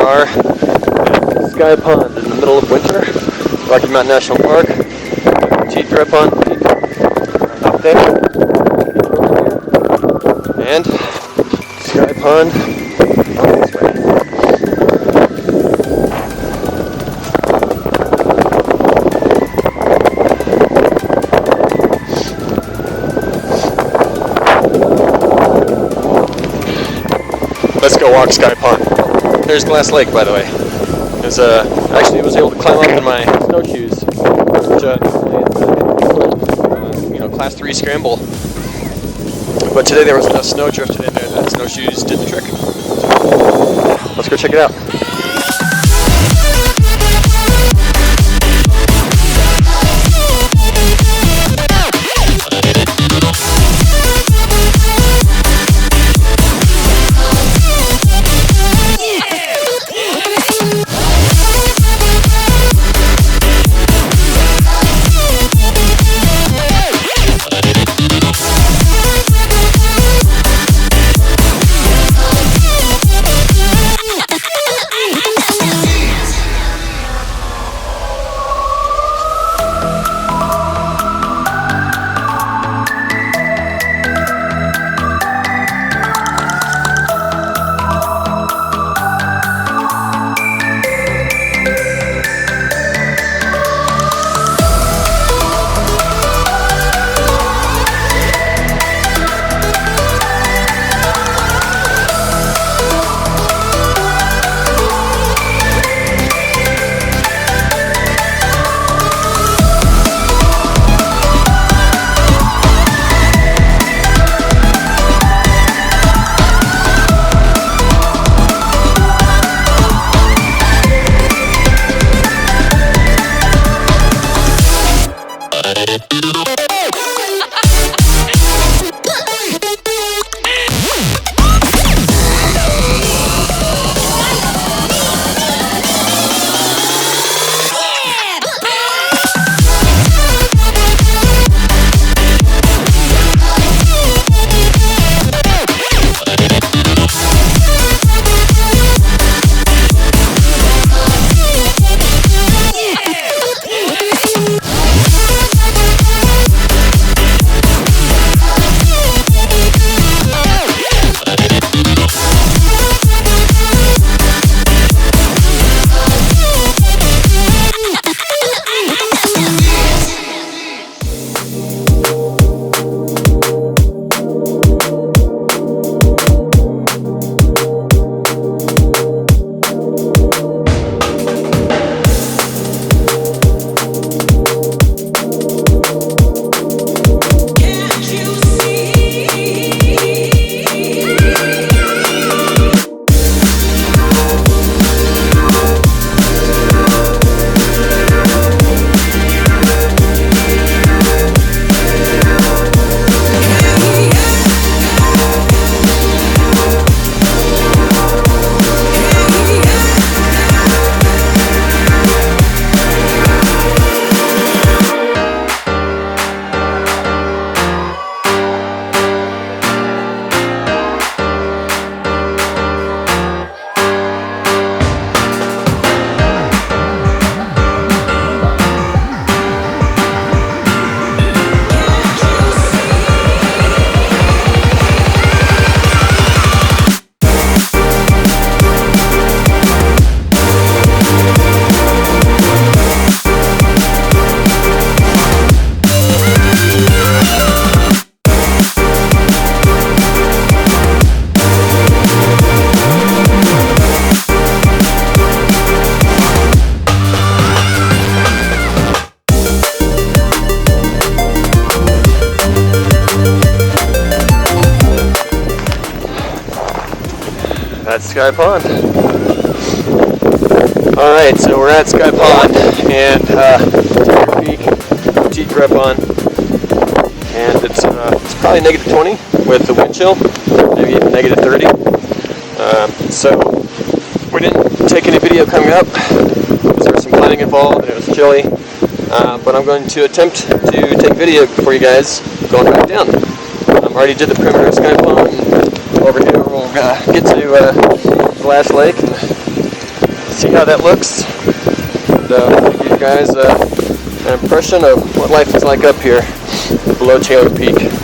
are at Sky Pond in the middle of winter, Rocky Mountain National Park. Cheat grip on up there, and Sky Pond out this way. Let's go walk Sky Pond. There's Glass Lake, by the way. Actually, I was able to climb up in my snowshoes, which class 3 scramble. But today there was enough snow drifted in there that snowshoes did the trick. So, let's go check it out. That's Sky Pond. Alright, so we're at Sky Pond, and take your peek, cheat grip on, and it's probably negative 20 with the wind chill, maybe even negative 30. So we didn't take any video coming up because there was some planning involved and it was chilly, but I'm going to attempt to take video for you guys going back down. I already did the perimeter of Sky Pond. Over here we'll get to Glass Lake and see how that looks. And give you guys an impression of what life is like up here below Taylor Peak.